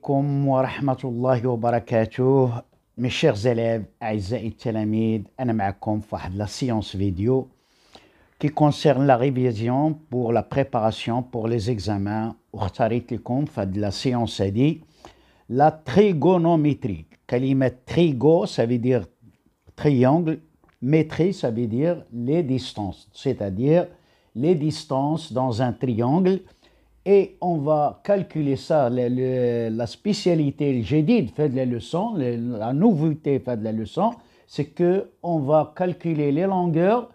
عليكم ورحمة الله وبركاته. Mes chers élèves, أعزائي التلاميذ، أنا معكم في واحد la séance vidéo qui concerne la révision pour la préparation pour les examens. واختاريت لكم في هاد la séance هادي la trigonométrie. كلمة trigo ça veut dire triangle, métrie ça veut dire les distances, c'est-à-dire les distances dans un triangle. Et on va calculer ça, la spécialité, le jadid fait de la leçon, la nouveauté fait de la leçon, c'est qu'on va calculer les longueurs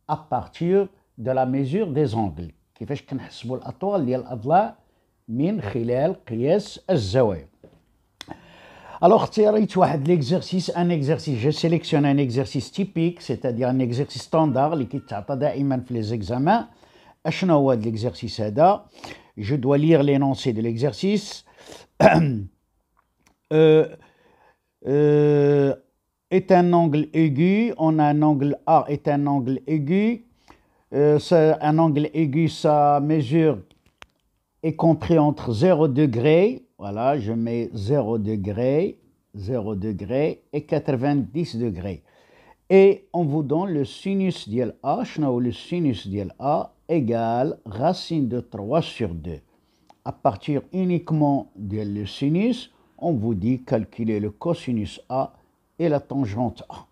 à partir de la mesure des angles. كيفاش كنحسبوا الأطوال ديال الأضلاع من خلال قياس الزوايا. Alors, اختاريت واحد l'exercice, je sélectionne un exercice typique, c'est-à-dire un exercice standard اللي كيتعطى دائما في les examens. أشنو هو هاد l'exercice هذا؟ Je dois lire l'énoncé de l'exercice. Est un angle aigu, on a un angle A est un angle aigu. Un angle aigu, sa mesure est compris entre 0 degré, voilà, je mets 0 degré et 90 degrés. Et on vous donne le sinus d'L A, le sinus d'L A égale racine de 3 sur 2. À partir uniquement de le sinus, on vous dit calculer le cosinus A et la tangente A.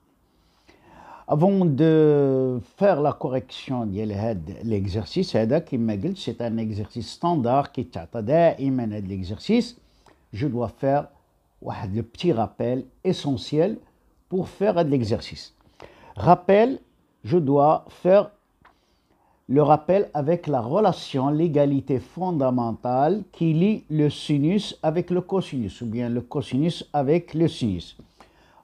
Avant de faire la correction de l'exercice, c'est un exercice standard qui est l'exercice. Je dois faire le petit rappel essentiel pour faire l'exercice. Rappel, je dois faire le rappel avec la relation, l'égalité fondamentale qui lie le sinus avec le cosinus, ou bien le cosinus avec le sinus.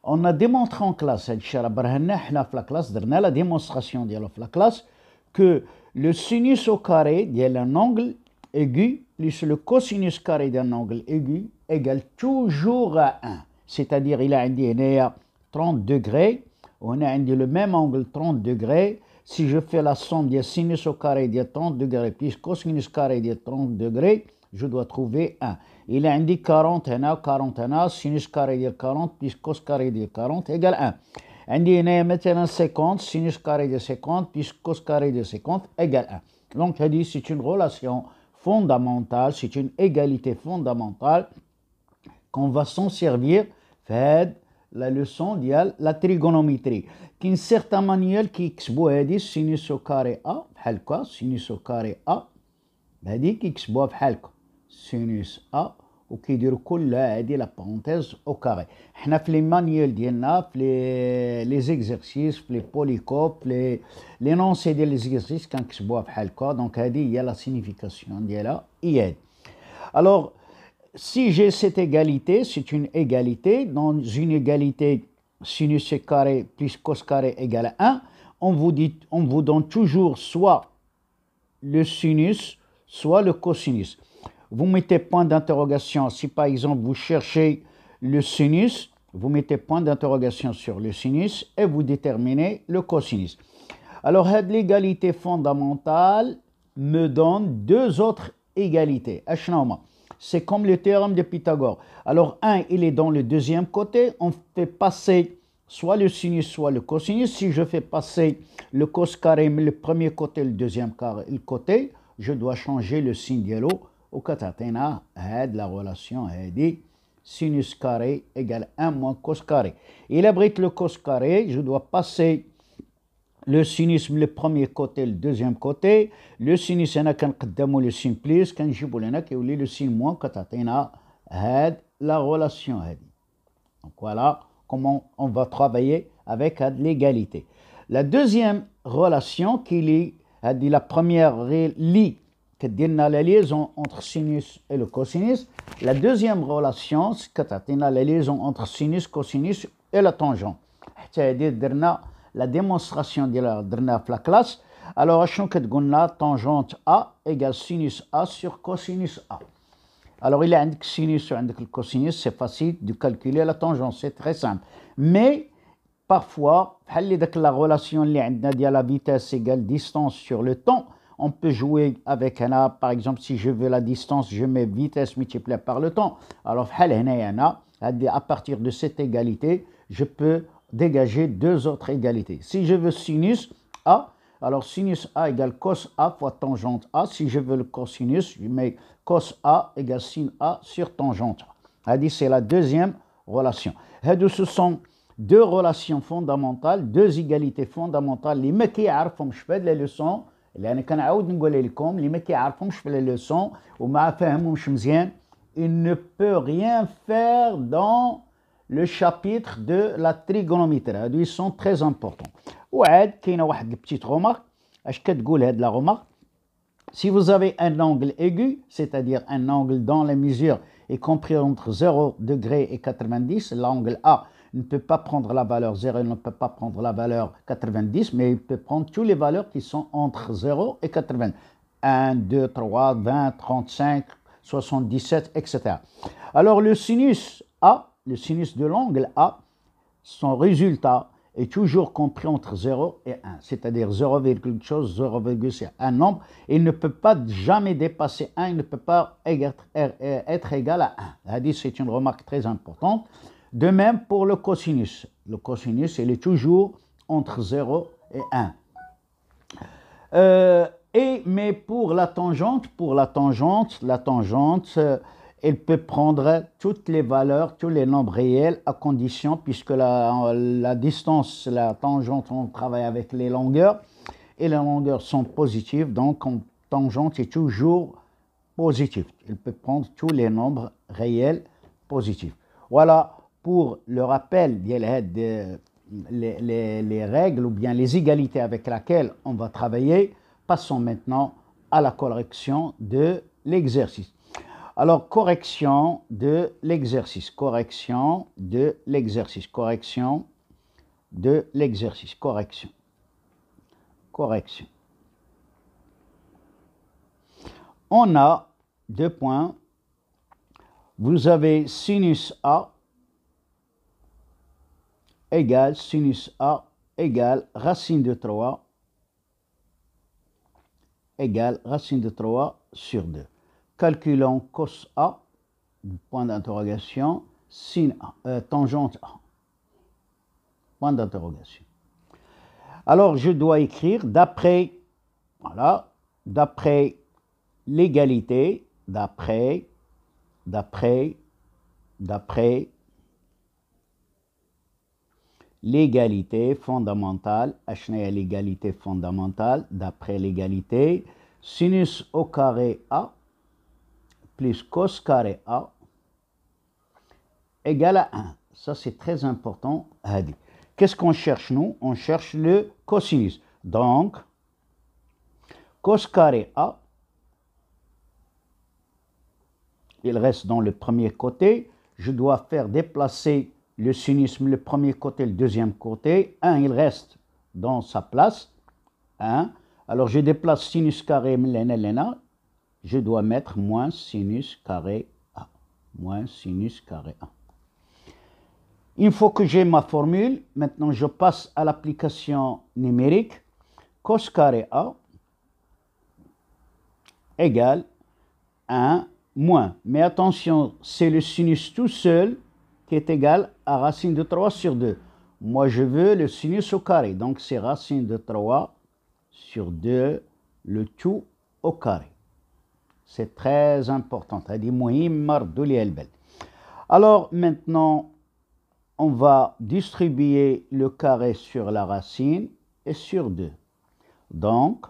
On a démontré en classe, la démonstration de la classe, que le sinus au carré d'un angle aigu plus le cosinus carré d'un angle aigu égale toujours à 1. C'est-à-dire, il a 30 degrés, on a le même angle 30 degrés. Si je fais la somme de sinus au carré de 30 degrés plus cosinus carré de 30 degrés, je dois trouver 1. Il a indiqué 40 sinus carré de 40 plus cos carré de 40 égale 1. عندي هنا مثلا 50 sinus carré de 50 plus cos carré de 50 égale 1. Donc c'est une relation fondamentale, c'est une égalité fondamentale qu'on va s'en servir fait la leçon de la trigonométrie. Qu'une certaine manière qui يكتبوا هذه sinus au carré A بحال هكا sinus au carré A هذه كيكتبوها بحال هكا sinus A وكيديروا كلها هذه لا بارونتيز au carré. حنا في لي مانيول ديالنا في لي زيكزيرسيس في لي بوليكوب في لي نونسي ديال لي زيكزيرسيس كنكتبوها بحال هكا. دونك هذه هي لا سينيفيكاسيون ديالها هي هذه. Alors si j'ai cette égalité, c'est une égalité. Dans une égalité, sinus carré plus cos carré égale à 1. On vous donne toujours soit le sinus, soit le cosinus. Vous mettez point d'interrogation. Si par exemple vous cherchez le sinus, vous mettez point d'interrogation sur le sinus et vous déterminez le cosinus. Alors, l'égalité fondamentale me donne deux autres égalités. C'est comme le théorème de Pythagore. Alors, 1, il est dans le deuxième côté. On fait passer soit le sinus, soit le cosinus. Si je fais passer le cos carré, le premier côté, le deuxième côté, je dois changer le signe de l'eau. Au catatena, la relation dit sinus carré égale 1 moins cos carré. Il abrite le cos carré. Je dois passer le sinus le premier côté, le deuxième côté. Le sinus, هنا كنقدموا le signe plus, كنجيبوا لهنا كيولي le signe moins كتعطينا la relation هذه. Donc voilà comment on va travailler avec l'égalité. La deuxième relation qui lie, la première lie كديرنا la liaison entre sinus et le cosinus. La deuxième relation كتعطينا la liaison entre sinus, cosinus et la tangente. حتى هذه درنا la démonstration de la classe. Alors, tangente A égale sinus A sur cosinus A. Alors, il y a un sinus et un cosinus, c'est facile de calculer la tangente, c'est très simple. Mais, parfois, la relation de la vitesse égale distance sur le temps, On peut jouer avec un A, par exemple, si je veux la distance, je mets vitesse multipliée par le temps. Alors, à partir de cette égalité, je peux dégager deux autres égalités. Si je veux sinus A, alors sinus A égale cos A fois tangente A. Si je veux le cosinus, je mets cos A égale sin A sur tangente A. C'est la deuxième relation. Ce sont deux relations fondamentales, deux égalités fondamentales. Les mecs qui عارفهمش في les leçons, اللي أنا كنعاود نقول لكم اللي ما كيعرفهمش في les leçons وما فاهمهمش مزيان, il ne peut rien faire dans le chapitre de la trigonométrie. Ils sont très importants. وعاد كاينه واحد البتيت remarque. اش كتقول هاد la remarque? Si vous avez un angle aigu, c'est-à-dire un angle dont la mesure est compris entre 0 degré et 90, l'angle A ne peut pas prendre la valeur 0, il ne peut pas prendre la valeur 90, mais il peut prendre toutes les valeurs qui sont entre 0 et 80. 1, 2, 3, 20, 35, 77, etc. Alors le sinus A, le sinus de l'angle A, son résultat est toujours compris entre 0 et 1, c'est-à-dire 0, quelque chose, 0, c'est un nombre. Il ne peut pas jamais dépasser 1, il ne peut pas être égal à 1. C'est une remarque très importante. De même pour le cosinus. Le cosinus, il est toujours entre 0 et 1. Mais pour la tangente, elle peut prendre toutes les valeurs, tous les nombres réels à condition, puisque la distance, la tangente, on travaille avec les longueurs, et les longueurs sont positives, donc tangente est toujours positive. Elle peut prendre tous les nombres réels positifs. Voilà pour le rappel les règles ou bien les égalités avec lesquelles on va travailler. Passons maintenant à la correction de l'exercice. Alors, correction de l'exercice. On a deux points. Vous avez sinus A égale racine de 3 sur 2. Calculons cos A, point d'interrogation, sin A, tangente A, point d'interrogation. Alors, je dois écrire d'après l'égalité, d'après l'égalité fondamentale, l'égalité fondamentale, d'après l'égalité, sinus au carré A plus cos carré A égale à 1. Ça, c'est très important. Qu'est-ce qu'on cherche, nous? On cherche le cosinus. Donc, cos carré A, il reste dans le premier côté. Je dois faire déplacer le sinus, le premier côté, le deuxième côté. 1, il reste dans sa place. 1. Alors, je déplace sinus carré Lena. Je dois mettre moins sinus carré A. Une fois que j'ai ma formule, maintenant je passe à l'application numérique. Cos carré A égale 1 moins. Mais attention, c'est le sinus tout seul qui est égal à racine de 3 sur 2. Moi, je veux le sinus au carré. Donc, c'est racine de 3 sur 2, le tout au carré. C'est très important. Alors, maintenant, on va distribuer le carré sur la racine et sur 2. Donc,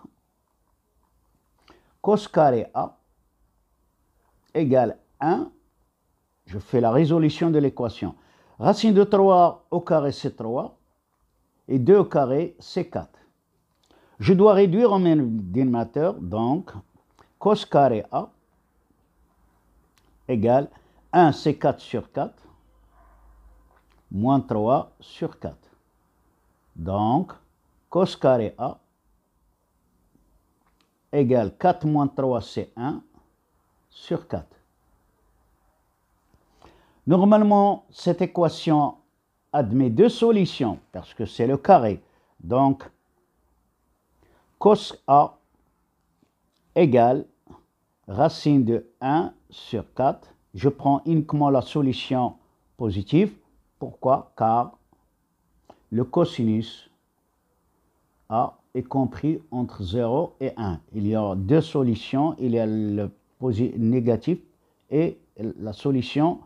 cos carré A égale 1. Je fais la résolution de l'équation. Racine de 3 au carré, c'est 3. Et 2 au carré, c'est 4. Je dois réduire en même dénominateur, donc, cos carré A égale 1, c'est 4 sur 4, moins 3 sur 4. Donc, cos carré A égale 4 moins 3, c'est 1 sur 4. Normalement, cette équation admet deux solutions, parce que c'est le carré. Donc, cos A égale racine de 1 sur 4. Je prends uniquement la solution positive. Pourquoi? Car le cosinus A est compris entre 0 et 1. Il y a deux solutions. Il y a le négatif et la solution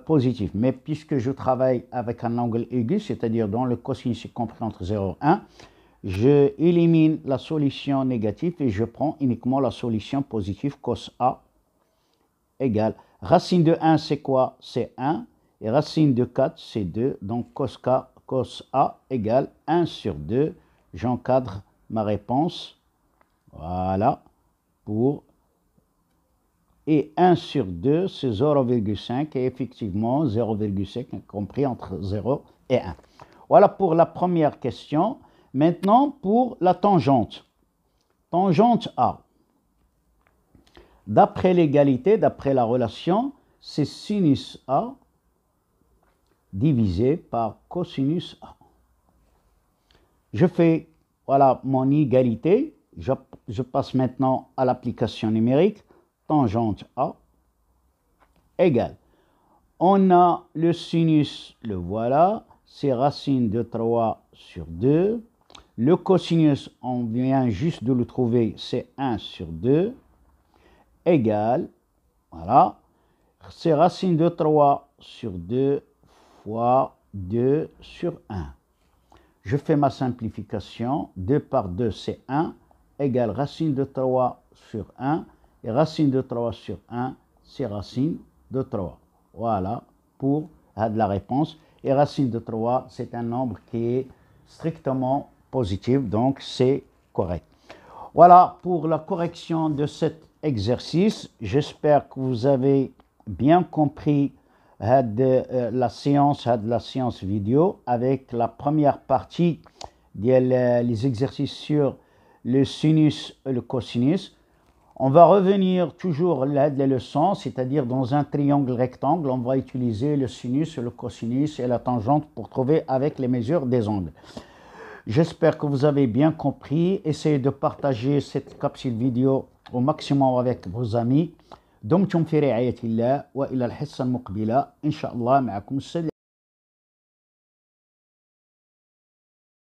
positive. Mais puisque je travaille avec un angle aigu, c'est-à-dire dont le cosinus est compris entre 0 et 1, je élimine la solution négative et je prends uniquement la solution positive cos A égale. Racine de 1, c'est quoi? C'est 1. Et racine de 4, c'est 2. Donc cos A égale 1 sur 2. J'encadre ma réponse. Voilà. Et 1 sur 2, c'est 0,5. Et effectivement, 0,5 est compris entre 0 et 1. Voilà pour la première question. Maintenant, pour la tangente. Tangente A. D'après l'égalité, d'après la relation, c'est sinus A divisé par cosinus A. Je fais, voilà, mon égalité. Je passe maintenant à l'application numérique. Tangente A égale. On a le sinus, le voilà, c'est racine de 3 sur 2. Le cosinus, on vient juste de le trouver, c'est 1 sur 2, égale, voilà, c'est racine de 3 sur 2 fois 2 sur 1. Je fais ma simplification, 2 par 2 c'est 1, égale racine de 3 sur 1, et racine de 3 sur 1, c'est racine de 3. Voilà pour la réponse. Et racine de 3, c'est un nombre qui est strictement positif, donc c'est correct. Voilà pour la correction de cet exercice. J'espère que vous avez bien compris la séance vidéo avec la première partie les exercices sur le sinus et le cosinus. On va revenir toujours à la leçon, c'est-à-dire dans un triangle rectangle, on va utiliser le sinus, le cosinus et la tangente pour trouver avec les mesures des angles. J'espère que vous avez bien compris. Essayez de partager cette capsule vidéo au maximum avec vos amis. دمتم في رعاية الله وإلى الحصة المقبلة إن شاء الله معكم السلام.